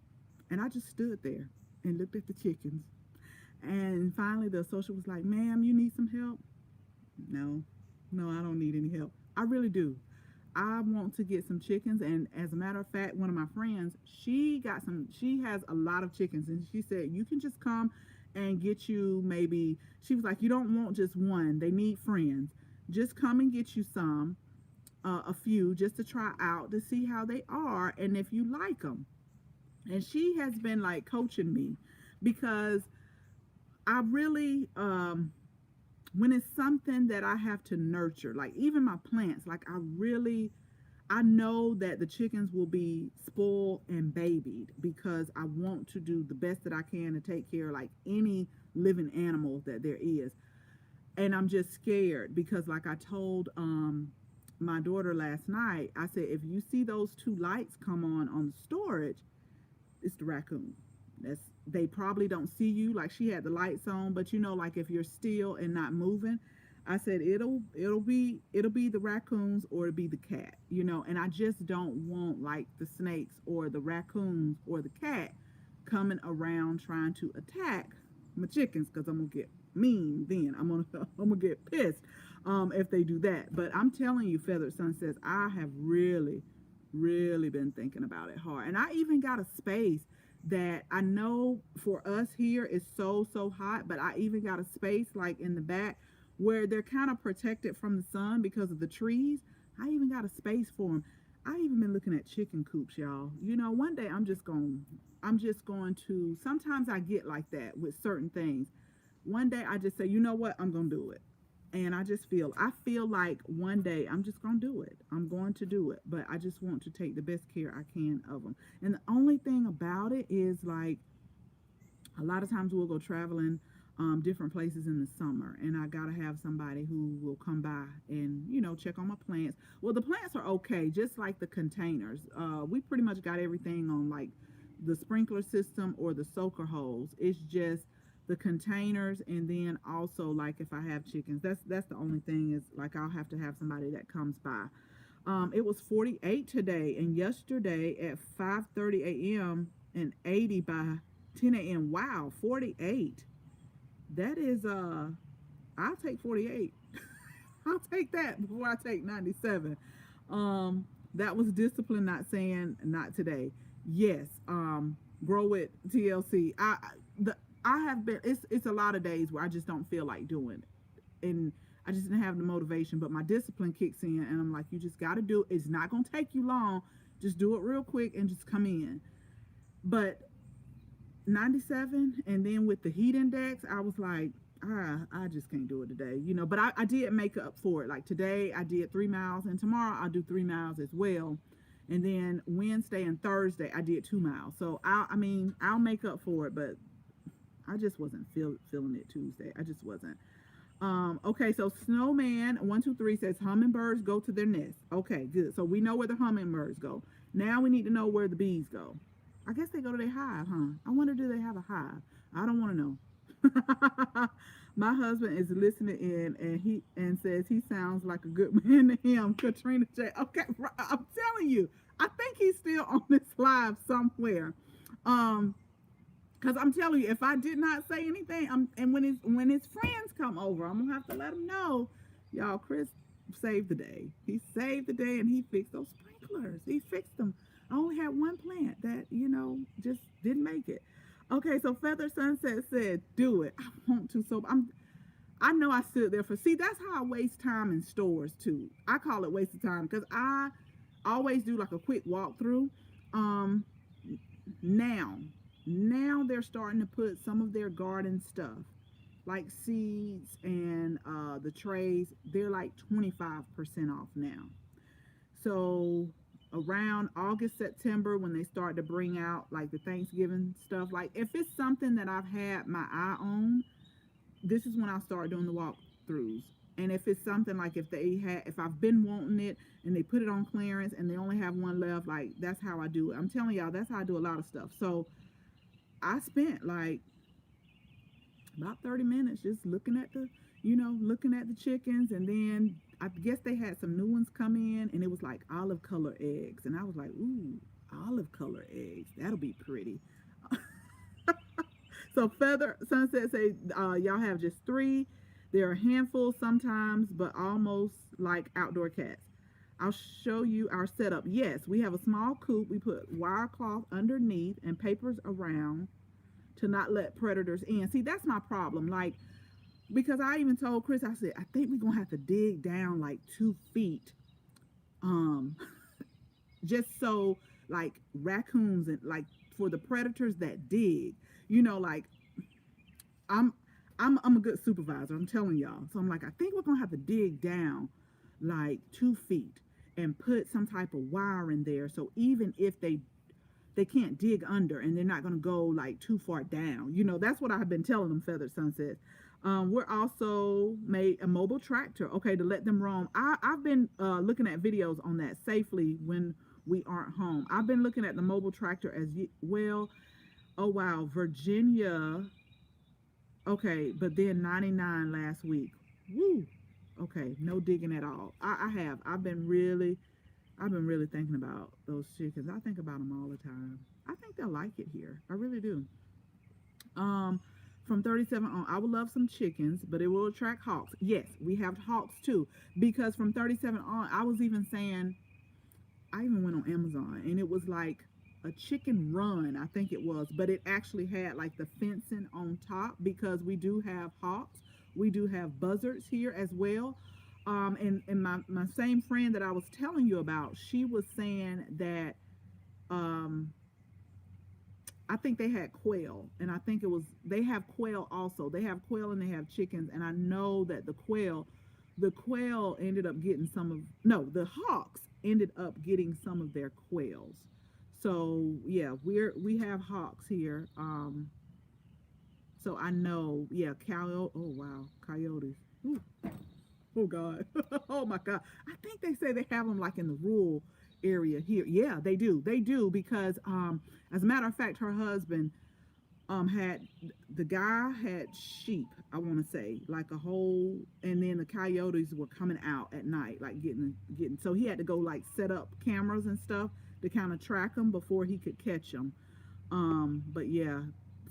and I just stood there and looked at the chickens. And finally the associate was like, ma'am, you need some help? No, I don't need any help. I really do. I want to get some chickens. And as a matter of fact, one of my friends, she has a lot of chickens. And she said, you can just come and get you maybe, she was like, you don't want just one. They need friends. Just come and get you some, a few, just to try out to see how they are and if you like them. And she has been like coaching me because I really, when it's something that I have to nurture, like even my plants, like I know that the chickens will be spoiled and babied because I want to do the best that I can to take care of like any living animal that there is. And I'm just scared because like I told my daughter last night, I said if you see those two lights come on the storage, it's the raccoon. That's they probably don't see you. Like she had the lights on, but you know, like if you're still and not moving, I said it'll be the raccoons or it'll be the cat, you know, and I just don't want like the snakes or the raccoons or the cat coming around trying to attack my chickens because I'm gonna get mean then. I'm gonna get pissed if they do that. But I'm telling you, Feathered Sunsets, I have really been thinking about it hard. And I even got a space that I know for us here is so hot, but I even got a space like in the back where they're kind of protected from the sun because of the trees. I even got a space for them. I even been looking at chicken coops, y'all. You know, one day I'm just going to sometimes I get like that with certain things. One day I just say, you know what, I'm gonna do it. And I feel like one day I'm just gonna do it. I'm going to do it. But I just want to take the best care I can of them. And the only thing about it is like a lot of times we'll go traveling different places in the summer, and I gotta have somebody who will come by and check on my plants. Well, the plants are okay, just like the containers. We pretty much got everything on like the sprinkler system or the soaker holes. It's just the containers, and then also like if I have chickens, that's the only thing is like I'll have to have somebody that comes by. It was 48 today, and yesterday at 5:30 a.m. and 80 by 10 a.m. Wow, 48. That is I'll take 48. I'll take that before I take 97. That was discipline, not saying not today. Yes, grow it TLC. I have been it's a lot of days where I just don't feel like doing it. And I just didn't have the motivation, but my discipline kicks in and I'm like, you just gotta do it. It's not gonna take you long. Just do it real quick and just come in. But 97, and then with the heat index I was like, I just can't do it today, but I did make up for it. Like today I did 3 miles, and tomorrow I'll do 3 miles as well, and then Wednesday and Thursday I did 2 miles. So I'll make up for it, but I just wasn't feeling it Tuesday. I just wasn't. Okay, so Snowman 123 says hummingbirds go to their nest. Okay, good. So we know where the hummingbirds go. Now we need to know where the bees go. I guess they go to their hive, huh? I wonder, do they have a hive? I don't want to know. My husband is listening in, and he says he sounds like a good man to him. Katrina J. Okay, I'm telling you, I think he's still on this live somewhere. Because I'm telling you, if I did not say anything, and when his friends come over, I'm gonna have to let them know, y'all. Chris saved the day. He saved the day, and he fixed those sprinklers. He fixed them. I only had one plant that just didn't make it. Okay, so Feather Sunset said, "Do it." I want to, so I know I stood there for. See, that's how I waste time in stores too. I call it waste of time because I always do like a quick walkthrough. Um, now. Now they're starting to put some of their garden stuff, like seeds and the trays. They're like 25% off now. So around August, September, when they start to bring out like the Thanksgiving stuff, like if it's something that I've had my eye on, this is when I'll start doing the walkthroughs. And if it's something like if I've been wanting it and they put it on clearance and they only have one left, like that's how I do it. I'm telling y'all, that's how I do a lot of stuff. So I spent like about 30 minutes just looking at the chickens, and then I guess they had some new ones come in, and it was like olive color eggs, and I was like, ooh, olive color eggs, that'll be pretty. So Feather Sunset say y'all have just 3. They're a handful sometimes, but almost like outdoor cats. I'll show you our setup. Yes, we have a small coop. We put wire cloth underneath and papers around to not let predators in. See, that's my problem. Like, because I even told Chris, I said, I think we're going to have to dig down like 2 feet. Just so like raccoons and like for the predators that dig, like I'm I'm a good supervisor. I'm telling y'all. So I'm like, I think we're gonna have to dig down like 2 feet. and put some type of wire in there. So even if they can't dig under and they're not going to go like too far down. That's what I've been telling them, Feathered Sunsets. We're also made a mobile tractor, okay, to let them roam. I've been looking at videos on that, safely when we aren't home. I've been looking at the mobile tractor as well. Oh, wow. Virginia. Okay, but then 99 last week. Woo. Okay, no digging at all. I have. I've been really thinking about those chickens. I think about them all the time. I think they'll like it here. I really do. Um, from 37 on, I would love some chickens, but it will attract hawks. Yes, we have hawks too. Because from 37 on, I was even saying, I even went on Amazon and it was like a chicken run, I think it was, but it actually had like the fencing on top because we do have hawks. We do have buzzards here as well. And my same friend that I was telling you about, she was saying that um, I think they had quail, and I think they have quail also. They have quail and they have chickens, and I know that the quail ended up getting some of no, the hawks ended up getting some of their quails. So yeah, we have hawks here. So I know, yeah, coyote. Oh wow, coyotes. Ooh, oh God. Oh my God. I think they say they have them like in the rural area here. Yeah, they do. They do because as a matter of fact, her husband had the guy had sheep, I want to say, like a whole, and then the coyotes were coming out at night, like getting so he had to go like set up cameras and stuff to kind of track them before he could catch them. But yeah,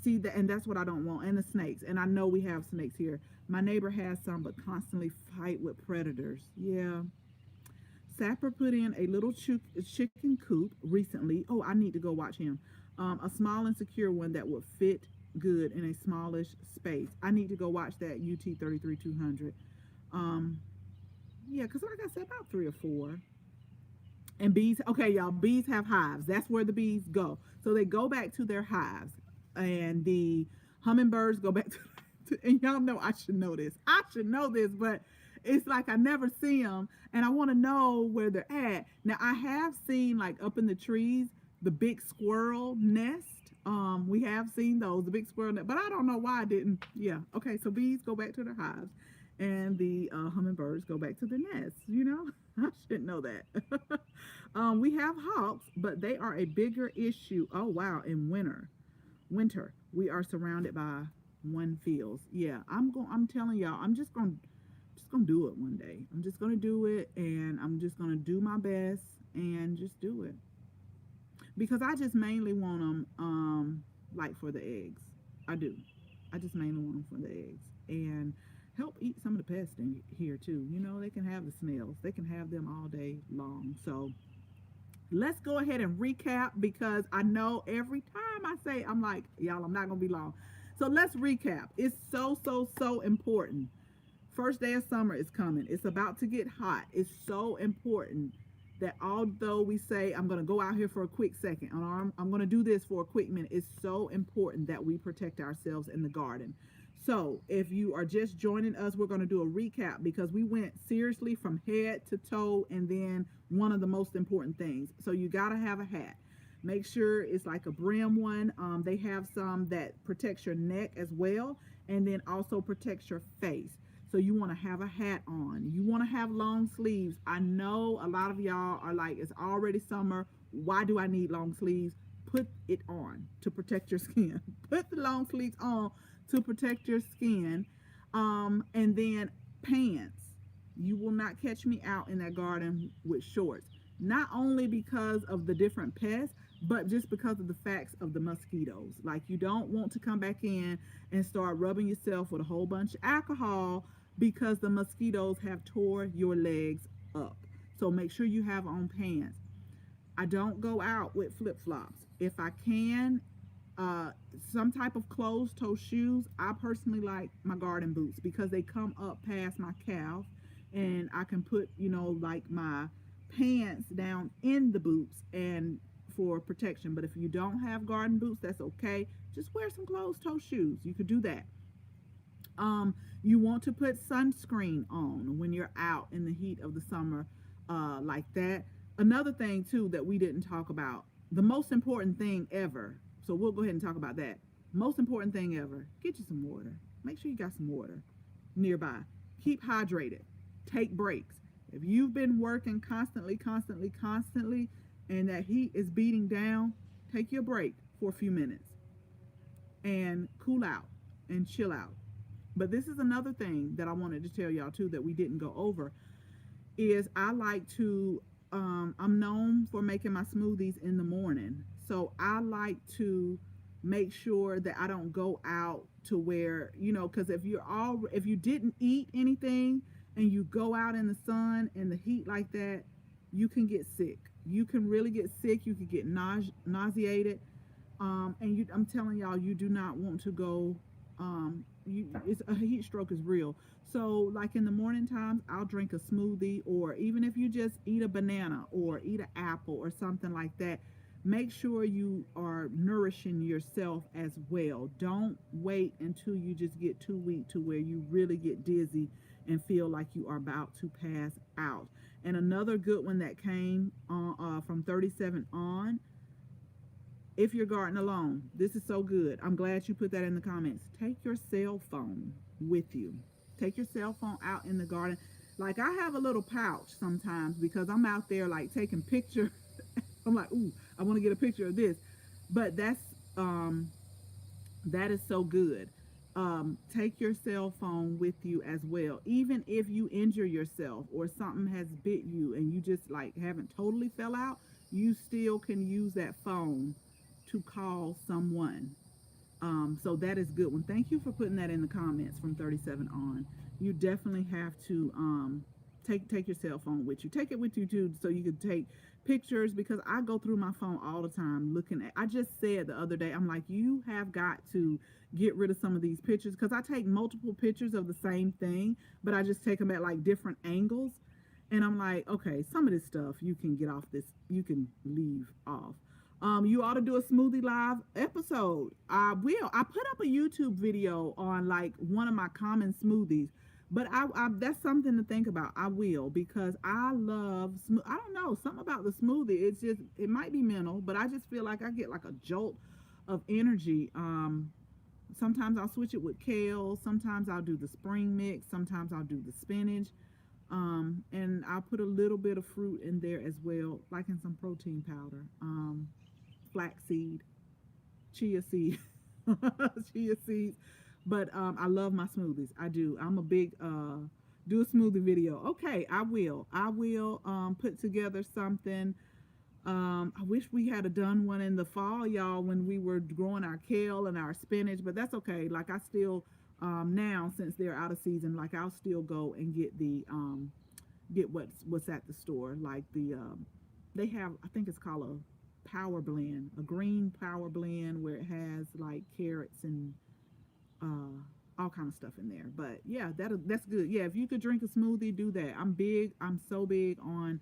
see that, and that's what I don't want. And the snakes, and I know we have snakes here. My neighbor has some, but constantly fight with predators. Yeah. Sapper put in a little chicken coop recently. Oh, I need to go watch him. A small and secure one that would fit good in a smallish space. I need to go watch that UT 33200. Um, yeah, because like I said, about three or four. And bees, okay, y'all, bees have hives. That's where the bees go. So they go back to their hives. And the hummingbirds go back and y'all know I should know this. I should know this, but it's like I never see them and I want to know where they're at. Now, I have seen like up in the trees, the big squirrel nest. We have seen those, the big squirrel nest, but I don't know why I didn't. Yeah. Okay. So bees go back to their hives and the hummingbirds go back to their nests. I should know that. We have hawks, but they are a bigger issue. Oh, wow. In winter, we are surrounded by one fields. Yeah, I'm telling y'all, I'm just gonna do it one day. I'm just gonna do it, and I'm just gonna do my best and just do it because I just mainly want them like for the eggs. I do. I just mainly want them for the eggs and help eat some of the pests in here too. They can have the snails. They can have them all day long. So let's go ahead and recap because I know every time I say, I'm like, y'all, I'm not going to be long. So let's recap. It's so, so, so important. First day of summer is coming. It's about to get hot. It's so important that although we say, I'm going to go out here for a quick second, or I'm going to do this for a quick minute, it's so important that we protect ourselves in the garden. So if you are just joining us, we're going to do a recap because we went seriously from head to toe and then one of the most important things. So you got to have a hat. Make sure it's like a brim one. They have some that protects your neck as well and then also protects your face. So you want to have a hat on. You want to have long sleeves. I know a lot of y'all are like, it's already summer. Why do I need long sleeves? Put it on to protect your skin. Put the long sleeves on to protect your skin. And then pants. You will not catch me out in that garden with shorts. Not only because of the different pests, but just because of the facts of the mosquitoes. Like you don't want to come back in and start rubbing yourself with a whole bunch of alcohol because the mosquitoes have tore your legs up. So make sure you have on pants. I don't go out with flip-flops. If I can, some type of closed-toe shoes. I personally like my garden boots because they come up past my calf and I can put, like my pants down in the boots and for protection. But if you don't have garden boots, that's okay. Just wear some closed-toe shoes. You could do that. You want to put sunscreen on when you're out in the heat of the summer. like that. Another thing too that we didn't talk about, the most important thing ever. So we'll go ahead and talk about that. Most important thing ever, get you some water. Make sure you got some water nearby. Keep hydrated. Take breaks. If you've been working constantly, and that heat is beating down, take your break for a few minutes and cool out and chill out. But this is another thing that I wanted to tell y'all too that we didn't go over is I like to I'm known for making my smoothies in the morning. So I like to make sure that I don't go out to where, cuz if you didn't eat anything and you go out in the sun and the heat like that, you can get sick. You can really get sick. You could get nauseated. I'm telling y'all, you do not want to go. It's a heat stroke is real. So, like in the morning times, I'll drink a smoothie, or even if you just eat a banana or eat an apple or something like that, make sure you are nourishing yourself as well. Don't wait until you just get too weak to where you really get dizzy and feel like you are about to pass out. And another good one that came from 37 on, if you're gardening alone, this is so good. I'm glad you put that in the comments. Take your cell phone with you. Take your cell phone out in the garden. Like I have a little pouch sometimes because I'm out there like taking pictures. I'm like, ooh, I want to get a picture of this. But that is so good. Take your cell phone with you as well. Even if you injure yourself or something has bit you and you just like haven't totally fell out, you still can use that phone to call someone. So that is good one. Thank you for putting that in the comments from 37 on. You definitely have to take your cell phone with you. Take it with you too, so you can take pictures, because I go through my phone all the time looking at. I just said the other day, I'm like, you have got to get rid of some of these pictures, because I take multiple pictures of the same thing, but I just take them at like different angles, and I'm like, okay, some of this stuff you can get off this, you can leave off. You ought to do a smoothie live episode. I will. I put up a YouTube video on like one of my common smoothies, but I that's something to think about. I will, because I love I don't know, something about the smoothie. It's just, it might be mental, but I just feel like I get like a jolt of energy. Sometimes I'll switch it with kale. Sometimes I'll do the spring mix. Sometimes I'll do the spinach. And I'll put a little bit of fruit in there as well, like in some protein powder. Flaxseed, chia seed, chia seeds. But I love my smoothies. I do. I'm a big do a smoothie video. Okay, I will put together something. I wish we had done one in the fall, y'all, when we were growing our kale and our spinach, but that's okay. Like I still now, since they're out of season, like I'll still go and get the get what's at the store. Like the they have, I think it's called a power blend, a green power blend, where it has like carrots and all kind of stuff in there. But yeah, that's good. Yeah, if you could drink a smoothie, do that. I'm so big on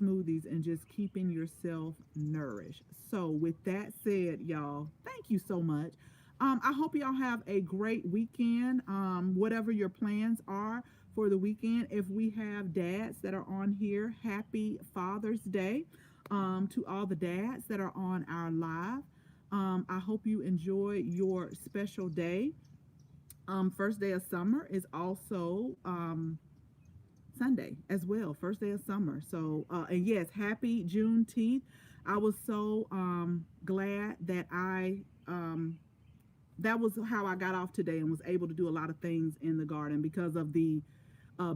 smoothies and just keeping yourself nourished. So with that said, y'all, thank you so much. I hope y'all have a great weekend. Whatever your plans are for the weekend. If we have dads that are on here, happy Father's Day to all the dads that are on our live. I hope you enjoy your special day. First day of summer is also Sunday as well. First day of summer. So, and yes, happy Juneteenth. I was so glad that that was how I got off today and was able to do a lot of things in the garden because of the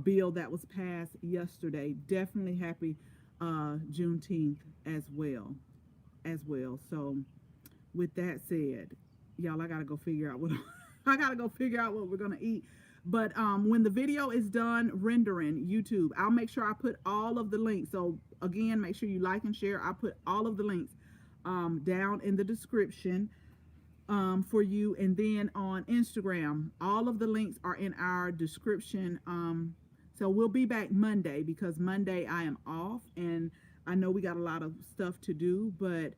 bill that was passed yesterday. Definitely happy Juneteenth as well. So with that said, y'all, I gotta go figure out what we're gonna eat. But when the video is done rendering YouTube, I'll make sure I put all of the links. So again, make sure you like and share. I put all of the links down in the description for you. And then on Instagram, all of the links are in our description. So we'll be back Monday, because Monday I am off, and I know we got a lot of stuff to do, but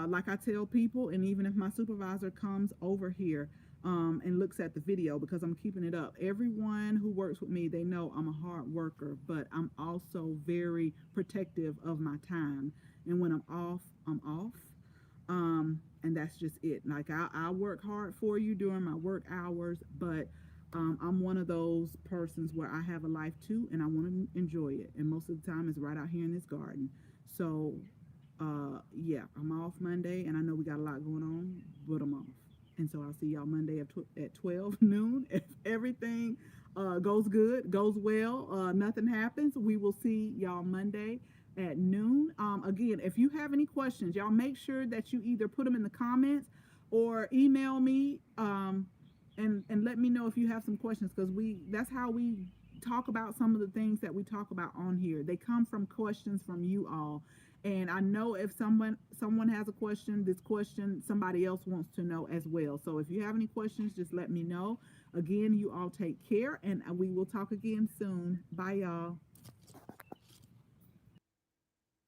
like I tell people, and even if my supervisor comes over here, and looks at the video, because I'm keeping it up. Everyone who works with me, they know I'm a hard worker, but I'm also very protective of my time. And when I'm off, I'm off. And that's just it. Like I work hard for you during my work hours, but I'm one of those persons where I have a life too, and I want to enjoy it. And most of the time, it's right out here in this garden. So, yeah, I'm off Monday, and I know we got a lot going on, but I'm off. And so I'll see y'all Monday at 12 noon. If everything goes good, goes well, nothing happens, we will see y'all Monday at noon. Again, if you have any questions, y'all make sure that you either put them in the comments or email me, and let me know if you have some questions, because that's how we talk about some of the things that we talk about on here. They come from questions from you all. And I know if someone has a question, this question somebody else wants to know as well. So if you have any questions, just let me know. Again, you all take care, and we will talk again soon. Bye, y'all.